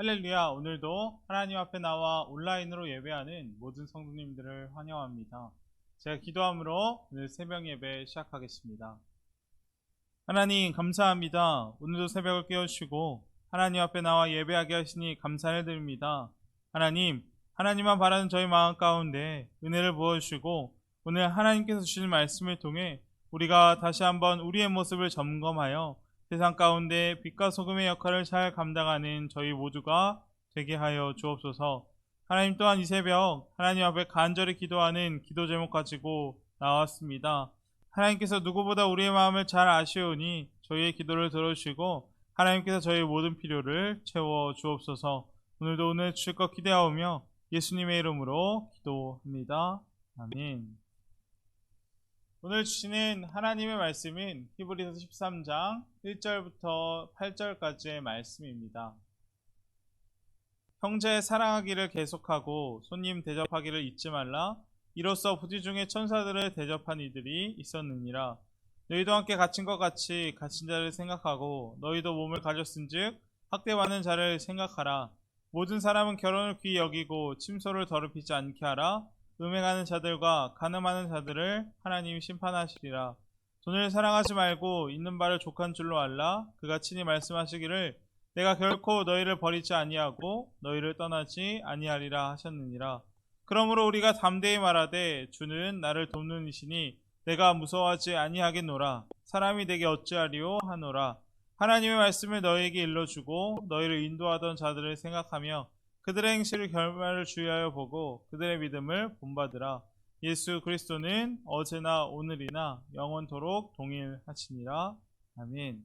할렐루야. 오늘도 하나님 앞에 나와 온라인으로 예배하는 모든 성도님들을 환영합니다. 제가 기도함으로 오늘 새벽 예배 시작하겠습니다. 하나님 감사합니다. 오늘도 새벽을 깨우시고 하나님 앞에 나와 예배하게 하시니 감사를 드립니다. 하나님만 바라는 저희 마음 가운데 은혜를 부어주시고 오늘 하나님께서 주신 말씀을 통해 우리가 다시 한번 우리의 모습을 점검하여 세상 가운데 빛과 소금의 역할을 잘 감당하는 저희 모두가 되게 하여 주옵소서. 하나님 또한 이 새벽 하나님 앞에 간절히 기도하는 기도 제목 가지고 나왔습니다. 하나님께서 누구보다 우리의 마음을 잘 아시오니 저희의 기도를 들어주시고 하나님께서 저희의 모든 필요를 채워 주옵소서. 오늘도 오늘 주실 것 기대하오며 예수님의 이름으로 기도합니다. 아멘. 오늘 주시는 하나님의 말씀은 히브리서 13장 1절부터 8절까지의 말씀입니다. 형제 사랑하기를 계속하고 손님 대접하기를 잊지 말라. 이로써 부지 중에 천사들을 대접한 이들이 있었느니라. 너희도 함께 갇힌 것 같이 갇힌 자를 생각하고 너희도 몸을 가졌은즉 학대받는 자를 생각하라. 모든 사람은 결혼을 귀히 여기고 침소를 더럽히지 않게 하라. 음행하는 자들과 간음하는 자들을 하나님이 심판하시리라. 돈을 사랑하지 말고 있는 바를 족한 줄로 알라. 그가 친히 말씀하시기를 내가 결코 너희를 버리지 아니하고 너희를 떠나지 아니하리라 하셨느니라. 그러므로 우리가 담대히 말하되 주는 나를 돕는 이시니 내가 무서워하지 아니하겠노라. 사람이 내게 어찌하리요 하노라. 하나님의 말씀을 너희에게 일러주고 너희를 인도하던 자들을 생각하며 그들의 행실을 결말을 주의하여 보고 그들의 믿음을 본받으라. 예수 그리스도는 어제나 오늘이나 영원토록 동일하시니라. 아멘.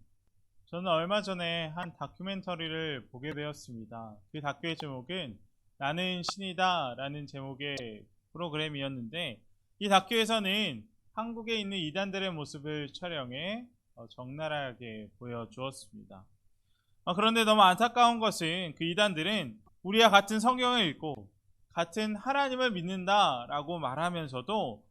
저는 얼마 전에 한 다큐멘터리를 보게 되었습니다. 그 다큐의 제목은 나는 신이다 라는 제목의 프로그램이었는데 이 다큐에서는 한국에 있는 이단들의 모습을 촬영해 적나라하게 보여주었습니다. 그런데 너무 안타까운 것은 그 이단들은 우리와 같은 성경을 읽고 같은 하나님을 믿는다라고 말하면서도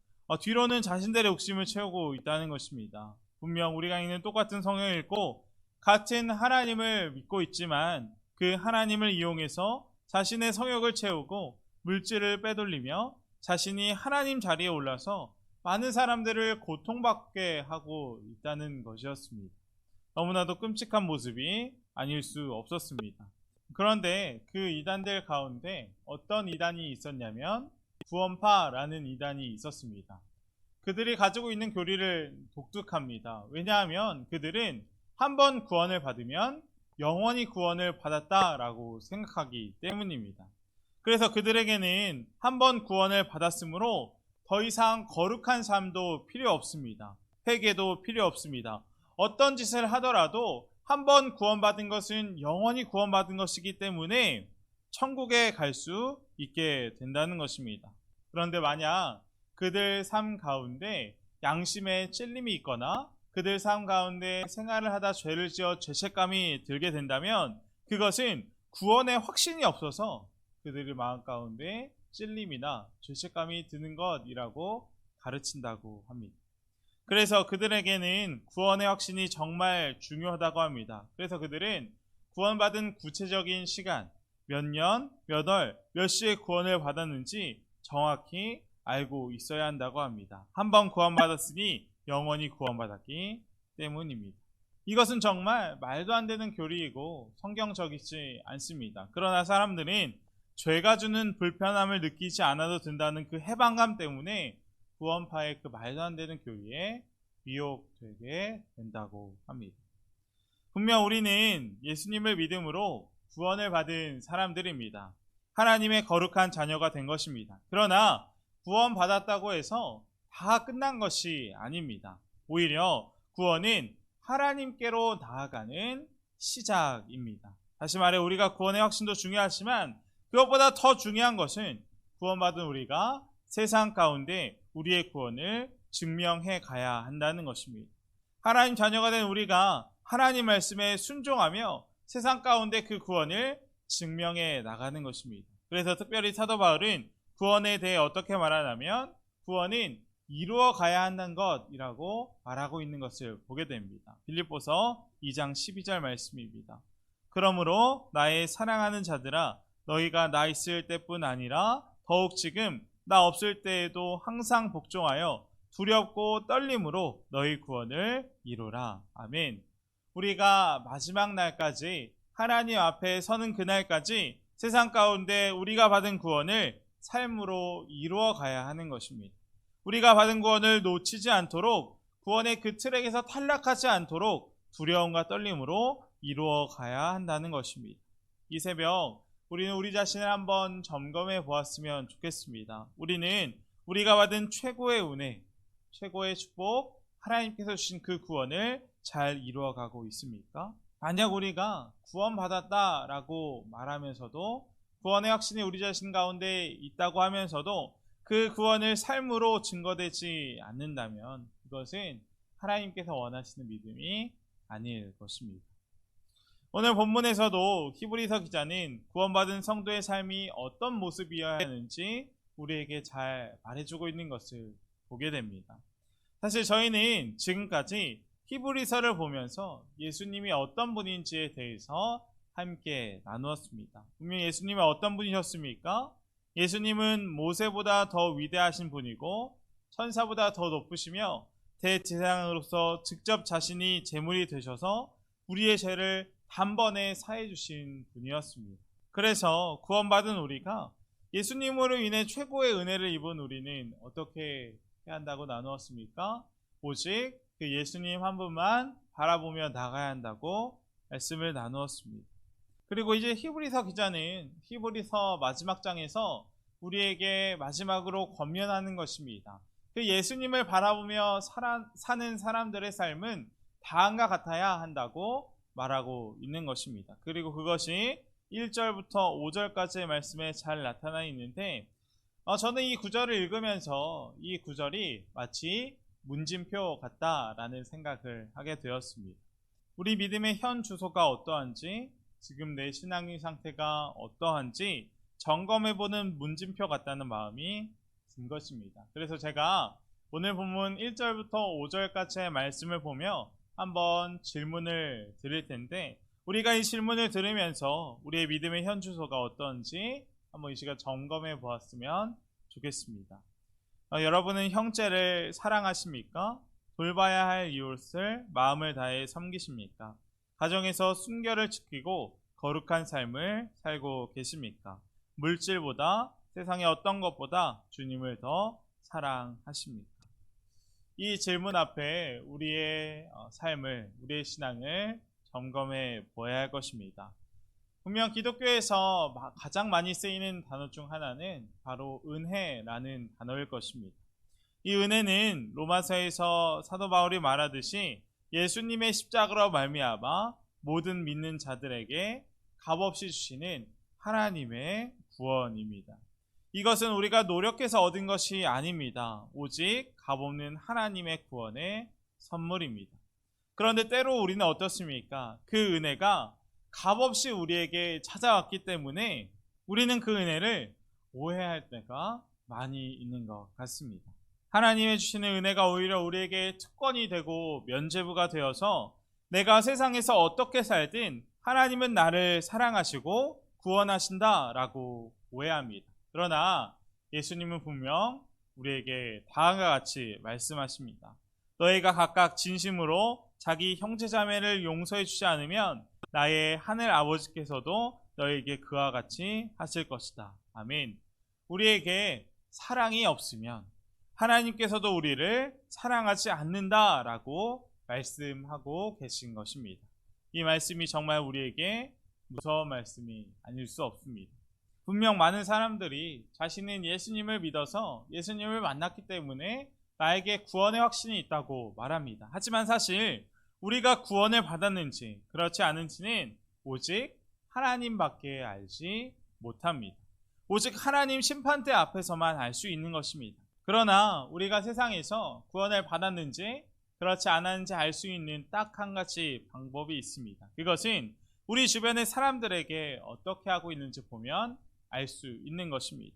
뒤로는 자신들의 욕심을 채우고 있다는 것입니다. 분명 우리가 읽는 똑같은 성경을 읽고 같은 하나님을 믿고 있지만 그 하나님을 이용해서 자신의 성욕을 채우고 물질을 빼돌리며 자신이 하나님 자리에 올라서 많은 사람들을 고통받게 하고 있다는 것이었습니다. 너무나도 끔찍한 모습이 아닐 수 없었습니다. 그런데 그 이단들 가운데 어떤 이단이 있었냐면 구원파라는 이단이 있었습니다. 그들이 가지고 있는 교리를 독특합니다. 왜냐하면 그들은 한번 구원을 받으면 영원히 구원을 받았다라고 생각하기 때문입니다. 그래서 그들에게는 한번 구원을 받았으므로 더 이상 거룩한 삶도 필요 없습니다. 회개도 필요 없습니다. 어떤 짓을 하더라도 한번 구원받은 것은 영원히 구원받은 것이기 때문에 천국에 갈 수 있게 된다는 것입니다. 그런데 만약 그들 삶 가운데 양심에 찔림이 있거나 그들 삶 가운데 생활을 하다 죄를 지어 죄책감이 들게 된다면 그것은 구원의 확신이 없어서 그들의 마음 가운데 찔림이나 죄책감이 드는 것이라고 가르친다고 합니다. 그래서 그들에게는 구원의 확신이 정말 중요하다고 합니다. 그래서 그들은 구원받은 구체적인 시간, 몇 년, 몇 월, 몇 시에 구원을 받았는지 정확히 알고 있어야 한다고 합니다. 한번 구원받았으니 영원히 구원받았기 때문입니다. 이것은 정말 말도 안 되는 교리이고 성경적이지 않습니다. 그러나 사람들은 죄가 주는 불편함을 느끼지 않아도 된다는 그 해방감 때문에 구원파의 그 말도 안 되는 교리에 미혹되게 된다고 합니다. 분명 우리는 예수님을 믿음으로 구원을 받은 사람들입니다. 하나님의 거룩한 자녀가 된 것입니다. 그러나 구원받았다고 해서 다 끝난 것이 아닙니다. 오히려 구원은 하나님께로 나아가는 시작입니다. 다시 말해 우리가 구원의 확신도 중요하지만 그것보다 더 중요한 것은 구원받은 우리가 세상 가운데 우리의 구원을 증명해 가야 한다는 것입니다. 하나님 자녀가 된 우리가 하나님 말씀에 순종하며 세상 가운데 그 구원을 증명해 나가는 것입니다. 그래서 특별히 사도 바울은 구원에 대해 어떻게 말하냐면 구원은 이루어 가야 한다는 것이라고 말하고 있는 것을 보게 됩니다. 빌립보서 2장 12절 말씀입니다. 그러므로 나의 사랑하는 자들아, 너희가 나 있을 때뿐 아니라 더욱 지금 나 없을 때에도 항상 복종하여 두렵고 떨림으로 너희 구원을 이루라. 아멘. 우리가 마지막 날까지 하나님 앞에 서는 그날까지 세상 가운데 우리가 받은 구원을 삶으로 이루어 가야 하는 것입니다. 우리가 받은 구원을 놓치지 않도록, 구원의 그 트랙에서 탈락하지 않도록 두려움과 떨림으로 이루어 가야 한다는 것입니다. 이 새벽 우리는 우리 자신을 한번 점검해 보았으면 좋겠습니다. 우리는 우리가 받은 최고의 은혜, 최고의 축복, 하나님께서 주신 그 구원을 잘 이루어가고 있습니까? 만약 우리가 구원받았다라고 말하면서도, 구원의 확신이 우리 자신 가운데 있다고 하면서도 그 구원을 삶으로 증거되지 않는다면 그것은 하나님께서 원하시는 믿음이 아닐 것입니다. 오늘 본문에서도 히브리서 기자는 구원받은 성도의 삶이 어떤 모습이어야 하는지 우리에게 잘 말해주고 있는 것을 보게 됩니다. 사실 저희는 지금까지 히브리서를 보면서 예수님이 어떤 분인지에 대해서 함께 나누었습니다. 분명히 예수님이 어떤 분이셨습니까? 예수님은 모세보다 더 위대하신 분이고 천사보다 더 높으시며 대제사장으로서 직접 자신이 제물이 되셔서 우리의 죄를 단번에 사해 주신 분이었습니다. 그래서 구원받은 우리가 예수님으로 인해 최고의 은혜를 입은 우리는 어떻게 해야 한다고 나누었습니까? 오직 그 예수님 한 분만 바라보며 나가야 한다고 말씀을 나누었습니다. 그리고 이제 히브리서 기자는 히브리서 마지막 장에서 우리에게 마지막으로 권면하는 것입니다. 그 예수님을 바라보며 사는 사람들의 삶은 다음과 같아야 한다고 말하고 있는 것입니다. 그리고 그것이 1절부터 5절까지의 말씀에 잘 나타나 있는데, 저는 이 구절을 읽으면서 이 구절이 마치 문진표 같다라는 생각을 하게 되었습니다. 우리 믿음의 현 주소가 어떠한지, 지금 내 신앙의 상태가 어떠한지 점검해보는 문진표 같다는 마음이 든 것입니다. 그래서 제가 오늘 본문 1절부터 5절까지의 말씀을 보며 한번 질문을 드릴 텐데, 우리가 이 질문을 들으면서 우리의 믿음의 현 주소가 어떤지 한번 이 시간 점검해 보았으면 좋겠습니다. 여러분은 형제를 사랑하십니까? 돌봐야 할 이웃을 마음을 다해 섬기십니까? 가정에서 순결을 지키고 거룩한 삶을 살고 계십니까? 물질보다, 세상의 어떤 것보다 주님을 더 사랑하십니까? 이 질문 앞에 우리의 삶을, 우리의 신앙을 점검해 보아야 할 것입니다. 분명 기독교에서 가장 많이 쓰이는 단어 중 하나는 바로 은혜라는 단어일 것입니다. 이 은혜는 로마서에서 사도 바울이 말하듯이 예수님의 십자가로 말미암아 모든 믿는 자들에게 값없이 주시는 하나님의 구원입니다. 이것은 우리가 노력해서 얻은 것이 아닙니다. 오직 값없는 하나님의 구원의 선물입니다. 그런데 때로 우리는 어떻습니까? 그 은혜가 값없이 우리에게 찾아왔기 때문에 우리는 그 은혜를 오해할 때가 많이 있는 것 같습니다. 하나님의 주시는 은혜가 오히려 우리에게 특권이 되고 면죄부가 되어서 내가 세상에서 어떻게 살든 하나님은 나를 사랑하시고 구원하신다라고 오해합니다. 그러나 예수님은 분명 우리에게 다음과 같이 말씀하십니다. 너희가 각각 진심으로 자기 형제자매를 용서해 주지 않으면 나의 하늘 아버지께서도 너희에게 그와 같이 하실 것이다. 아멘. 우리에게 사랑이 없으면 하나님께서도 우리를 사랑하지 않는다라고 말씀하고 계신 것입니다. 이 말씀이 정말 우리에게 무서운 말씀이 아닐 수 없습니다. 분명 많은 사람들이 자신은 예수님을 믿어서 예수님을 만났기 때문에 나에게 구원의 확신이 있다고 말합니다. 하지만 사실 우리가 구원을 받았는지 그렇지 않은지는 오직 하나님밖에 알지 못합니다. 오직 하나님 심판대 앞에서만 알 수 있는 것입니다. 그러나 우리가 세상에서 구원을 받았는지 그렇지 않았는지 알 수 있는 딱 한 가지 방법이 있습니다. 그것은 우리 주변의 사람들에게 어떻게 하고 있는지 보면 알 수 있는 것입니다.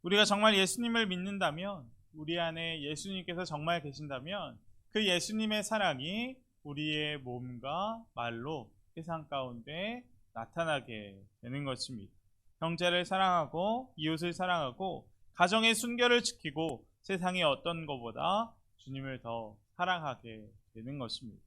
우리가 정말 예수님을 믿는다면, 우리 안에 예수님께서 정말 계신다면 그 예수님의 사랑이 우리의 몸과 말로 세상 가운데 나타나게 되는 것입니다. 형제를 사랑하고 이웃을 사랑하고 가정의 순결을 지키고 세상의 어떤 것보다 주님을 더 사랑하게 되는 것입니다.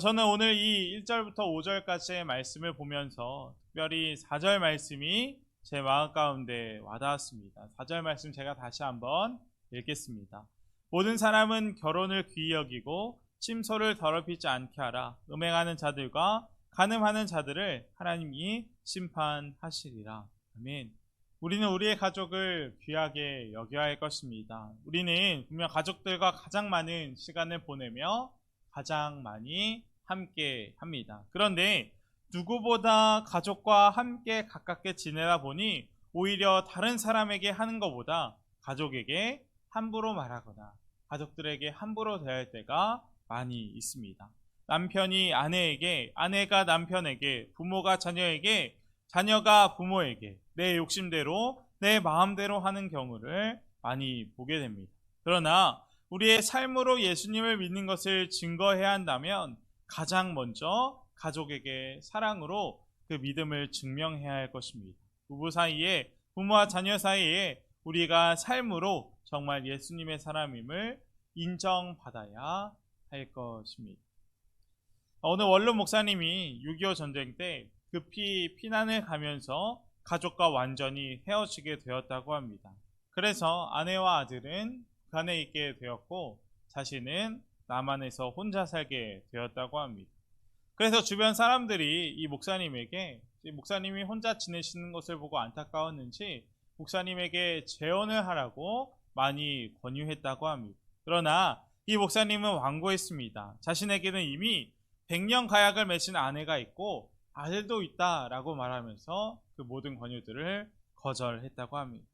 저는 오늘 이 1절부터 5절까지의 말씀을 보면서 특별히 4절 말씀이 제 마음 가운데 와닿았습니다. 4절 말씀 제가 다시 한번 읽겠습니다. 모든 사람은 결혼을 귀히 여기고 침소를 더럽히지 않게 하라. 음행하는 자들과 간음하는 자들을 하나님이 심판하시리라. 아멘. 우리는 우리의 가족을 귀하게 여겨야 할 것입니다. 우리는 분명 가족들과 가장 많은 시간을 보내며 가장 많이 함께 합니다. 그런데 누구보다 가족과 함께 가깝게 지내다 보니 오히려 다른 사람에게 하는 것보다 가족에게 함부로 말하거나 가족들에게 함부로 대할 때가 많이 있습니다. 남편이 아내에게, 아내가 남편에게, 부모가 자녀에게, 자녀가 부모에게 내 욕심대로, 내 마음대로 하는 경우를 많이 보게 됩니다. 그러나 우리의 삶으로 예수님을 믿는 것을 증거해야 한다면 가장 먼저 가족에게 사랑으로 그 믿음을 증명해야 할 것입니다. 부부 사이에, 부모와 자녀 사이에 우리가 삶으로 정말 예수님의 사람임을 인정받아야 할 것입니다. 오늘 원룸 목사님이 6.25 전쟁 때 급히 피난을 가면서 가족과 완전히 헤어지게 되었다고 합니다. 그래서 아내와 아들은 북한에 있게 되었고 자신은 남한에서 혼자 살게 되었다고 합니다. 그래서 주변 사람들이 이 목사님에게, 목사님이 혼자 지내시는 것을 보고 안타까웠는지 목사님에게 재혼을 하라고 많이 권유했다고 합니다. 그러나 이 목사님은 완고했습니다. 자신에게는 이미 100년 가약을 맺은 아내가 있고 아들도 있다라고 말하면서 그 모든 권유들을 거절했다고 합니다.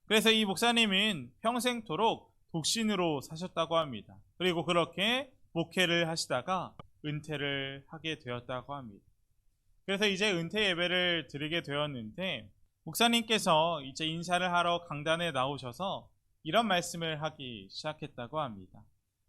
그래서 이 목사님은 평생토록 독신으로 사셨다고 합니다. 그리고 그렇게 목회를 하시다가 은퇴를 하게 되었다고 합니다. 그래서 이제 은퇴 예배를 드리게 되었는데 목사님께서 이제 인사를 하러 강단에 나오셔서 이런 말씀을 하기 시작했다고 합니다.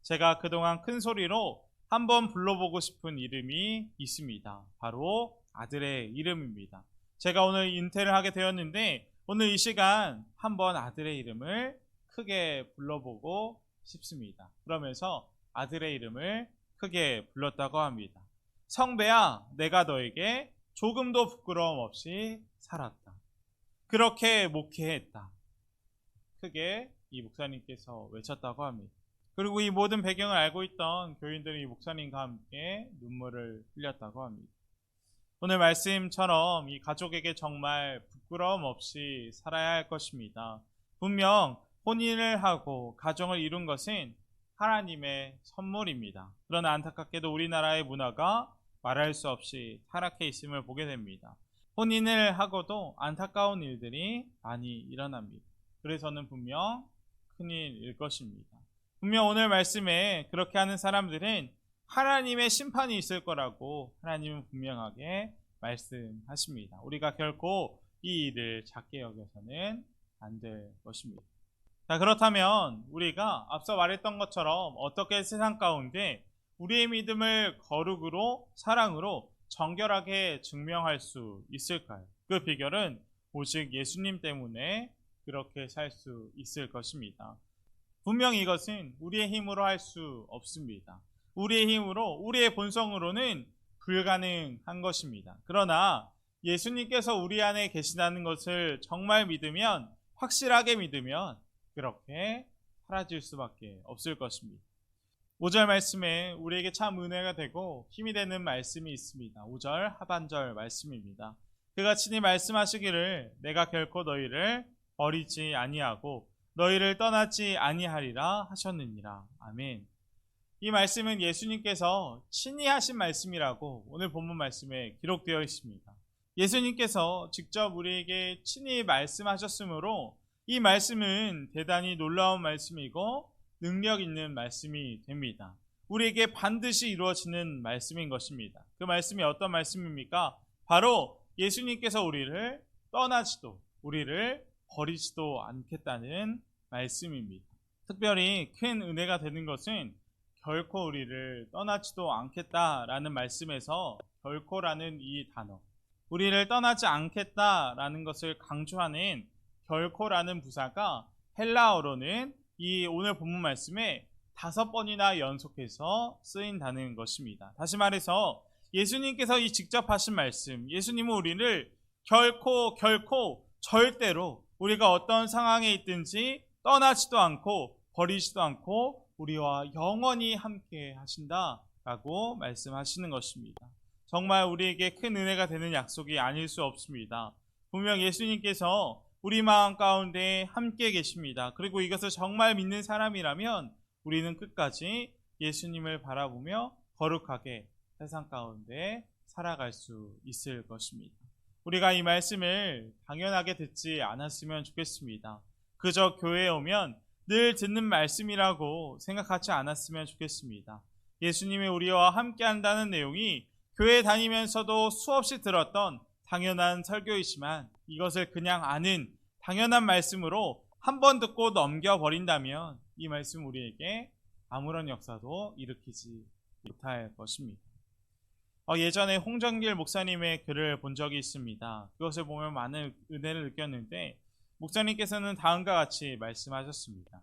제가 그동안 큰 소리로 한번 불러보고 싶은 이름이 있습니다. 바로 아들의 이름입니다. 제가 오늘 은퇴를 하게 되었는데 오늘 이 시간 한번 아들의 이름을 크게 불러보고 싶습니다. 그러면서 아들의 이름을 크게 불렀다고 합니다. 성배야, 내가 너에게 조금도 부끄러움 없이 살았다. 그렇게 목회했다. 크게 이 목사님께서 외쳤다고 합니다. 그리고 이 모든 배경을 알고 있던 교인들이 이 목사님과 함께 눈물을 흘렸다고 합니다. 오늘 말씀처럼 이 가족에게 정말 부끄러움 없이 살아야 할 것입니다. 분명 혼인을 하고 가정을 이룬 것은 하나님의 선물입니다. 그러나 안타깝게도 우리나라의 문화가 말할 수 없이 타락해 있음을 보게 됩니다. 혼인을 하고도 안타까운 일들이 많이 일어납니다. 그래서는 분명 큰일일 것입니다. 분명 오늘 말씀에 그렇게 하는 사람들은 하나님의 심판이 있을 거라고 하나님은 분명하게 말씀하십니다. 우리가 결코 이 일을 작게 여겨서는 안 될 것입니다. 자, 그렇다면 우리가 앞서 말했던 것처럼 어떻게 세상 가운데 우리의 믿음을 거룩으로 사랑으로 정결하게 증명할 수 있을까요? 그 비결은 오직 예수님 때문에 그렇게 살 수 있을 것입니다. 분명히 이것은 우리의 힘으로 할 수 없습니다. 우리의 힘으로, 우리의 본성으로는 불가능한 것입니다. 그러나 예수님께서 우리 안에 계시다는 것을 정말 믿으면, 확실하게 믿으면 그렇게 사라질 수밖에 없을 것입니다. 5절 말씀에 우리에게 참 은혜가 되고 힘이 되는 말씀이 있습니다. 5절 하반절 말씀입니다. 그가 친히 말씀하시기를 내가 결코 너희를 버리지 아니하고 너희를 떠나지 아니하리라 하셨느니라. 아멘. 이 말씀은 예수님께서 친히 하신 말씀이라고 오늘 본문 말씀에 기록되어 있습니다. 예수님께서 직접 우리에게 친히 말씀하셨으므로 이 말씀은 대단히 놀라운 말씀이고 능력 있는 말씀이 됩니다. 우리에게 반드시 이루어지는 말씀인 것입니다. 그 말씀이 어떤 말씀입니까? 바로 예수님께서 우리를 떠나지도 우리를 버리지도 않겠다는 말씀입니다. 특별히 큰 은혜가 되는 것은 결코 우리를 떠나지도 않겠다라는 말씀에서 결코라는 이 단어, 우리를 떠나지 않겠다라는 것을 강조하는 결코라는 부사가 헬라어로는 이 오늘 본문 말씀에 5번이나 연속해서 쓰인다는 것입니다. 다시 말해서 예수님께서 이 직접 하신 말씀, 예수님은 우리를 결코 절대로 우리가 어떤 상황에 있든지 떠나지도 않고 버리지도 않고 우리와 영원히 함께 하신다라고 말씀하시는 것입니다. 정말 우리에게 큰 은혜가 되는 약속이 아닐 수 없습니다. 분명 예수님께서 우리 마음 가운데 함께 계십니다. 그리고 이것을 정말 믿는 사람이라면 우리는 끝까지 예수님을 바라보며 거룩하게 세상 가운데 살아갈 수 있을 것입니다. 우리가 이 말씀을 당연하게 듣지 않았으면 좋겠습니다. 그저 교회에 오면 늘 듣는 말씀이라고 생각하지 않았으면 좋겠습니다. 예수님이 우리와 함께 한다는 내용이 교회 다니면서도 수없이 들었던 당연한 설교이지만 이것을 그냥 아는 당연한 말씀으로 한 번 듣고 넘겨버린다면 이 말씀 우리에게 아무런 역사도 일으키지 못할 것입니다. 예전에 홍정길 목사님의 글을 본 적이 있습니다. 그것을 보면 많은 은혜를 느꼈는데 목사님께서는 다음과 같이 말씀하셨습니다.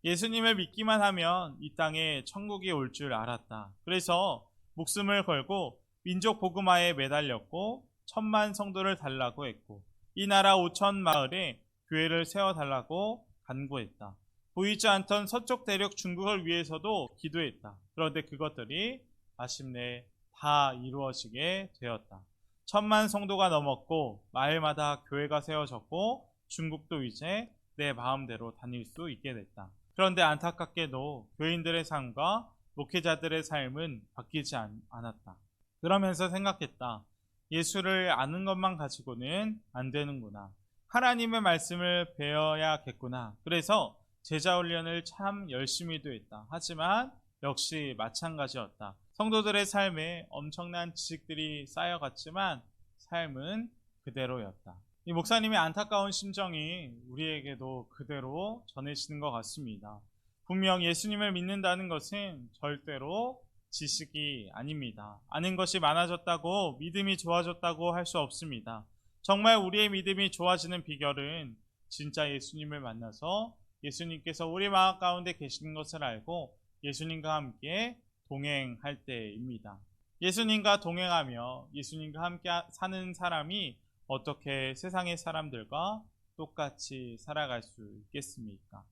예수님을 믿기만 하면 이 땅에 천국이 올 줄 알았다. 그래서 목숨을 걸고 민족 복음화에 매달렸고 1000만 성도를 달라고 했고 이 나라 5천 마을에 교회를 세워달라고 간구했다. 보이지 않던 서쪽 대륙 중국을 위해서도 기도했다. 그런데 그것들이 마침내 다 이루어지게 되었다. 1000만 성도가 넘었고 마을마다 교회가 세워졌고 중국도 이제 내 마음대로 다닐 수 있게 됐다. 그런데 안타깝게도 교인들의 삶과 목회자들의 삶은 바뀌지 않았다. 그러면서 생각했다. 예수를 아는 것만 가지고는 안 되는구나. 하나님의 말씀을 배워야겠구나. 그래서 제자 훈련을 참 열심히도 했다. 하지만 역시 마찬가지였다. 성도들의 삶에 엄청난 지식들이 쌓여갔지만 삶은 그대로였다. 이 목사님의 안타까운 심정이 우리에게도 그대로 전해지는 것 같습니다. 분명 예수님을 믿는다는 것은 절대로 지식이 아닙니다. 아는 것이 많아졌다고 믿음이 좋아졌다고 할 수 없습니다. 정말 우리의 믿음이 좋아지는 비결은 진짜 예수님을 만나서 예수님께서 우리 마음 가운데 계시는 것을 알고 예수님과 함께 동행할 때입니다. 예수님과 동행하며 예수님과 함께 사는 사람이 어떻게 세상의 사람들과 똑같이 살아갈 수 있겠습니까?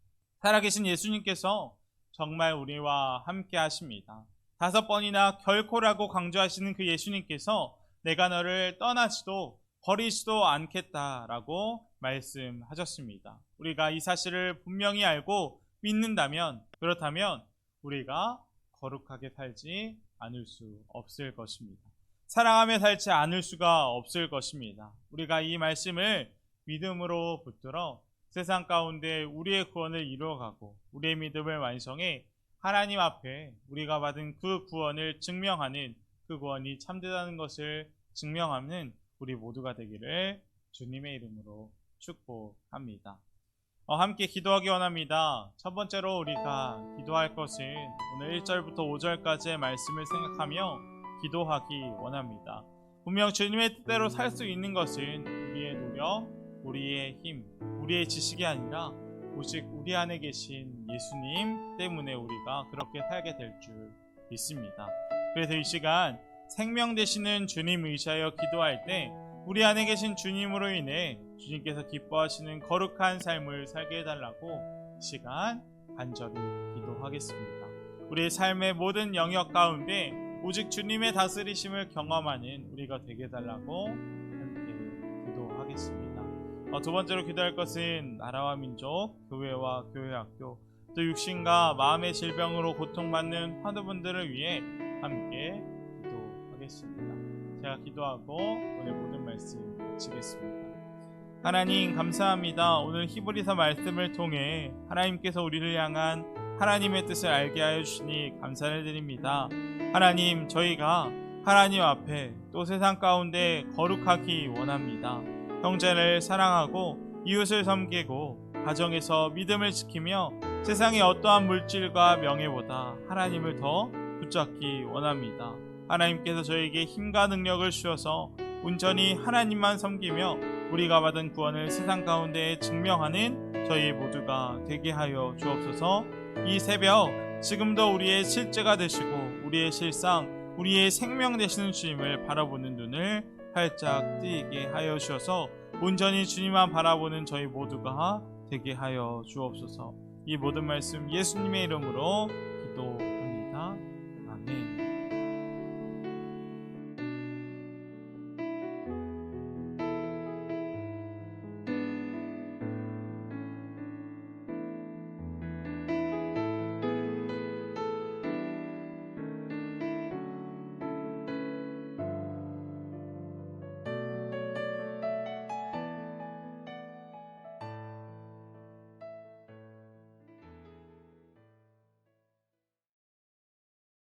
살아계신 예수님께서 정말 우리와 함께 하십니다. 5번이나 결코라고 강조하시는 그 예수님께서 내가 너를 떠나지도 버리지도 않겠다라고 말씀하셨습니다. 우리가 이 사실을 분명히 알고 믿는다면, 그렇다면 우리가 거룩하게 살지 않을 수 없을 것입니다. 사랑하며 살지 않을 수가 없을 것입니다. 우리가 이 말씀을 믿음으로 붙들어 세상 가운데 우리의 구원을 이루어가고 우리의 믿음을 완성해 하나님 앞에 우리가 받은 그 구원을 증명하는, 그 구원이 참되다는 것을 증명하는 우리 모두가 되기를 주님의 이름으로 축복합니다. 함께 기도하기 원합니다. 첫 번째로 우리가 기도할 것은 오늘 1절부터 5절까지의 말씀을 생각하며 기도하기 원합니다. 분명 주님의 뜻대로 살 수 있는 것은 우리의 노력, 우리의 힘, 우리의 지식이 아니라 오직 우리 안에 계신 예수님 때문에 우리가 그렇게 살게 될 줄 믿습니다. 그래서 이 시간 생명 되시는 주님 의지하여 기도할 때 우리 안에 계신 주님으로 인해 주님께서 기뻐하시는 거룩한 삶을 살게 해달라고 이 시간 간절히 기도하겠습니다. 우리의 삶의 모든 영역 가운데 오직 주님의 다스리심을 경험하는 우리가 되게 해달라고 함께 기도하겠습니다. 두 번째로 기도할 것은 나라와 민족, 교회와 교회학교, 또 육신과 마음의 질병으로 고통받는 환우분들을 위해 함께 기도하겠습니다. 제가 기도하고 오늘 모든 말씀 마치겠습니다. 하나님 감사합니다. 오늘 히브리서 말씀을 통해 하나님께서 우리를 향한 하나님의 뜻을 알게 하여 주시니 감사를 드립니다. 하나님, 저희가 하나님 앞에 또 세상 가운데 거룩하기 원합니다. 형제를 사랑하고 이웃을 섬기고 가정에서 믿음을 지키며 세상의 어떠한 물질과 명예보다 하나님을 더 붙잡기 원합니다. 하나님께서 저에게 힘과 능력을 주셔서 온전히 하나님만 섬기며 우리가 받은 구원을 세상 가운데 증명하는 저희 모두가 되게 하여 주옵소서. 이 새벽 지금도 우리의 실제가 되시고 우리의 실상, 우리의 생명 되시는 주님을 바라보는 눈을 활짝 뜨이게 하여 주셔서 온전히 주님만 바라보는 저희 모두가 되게 하여 주옵소서. 이 모든 말씀 예수님의 이름으로 기도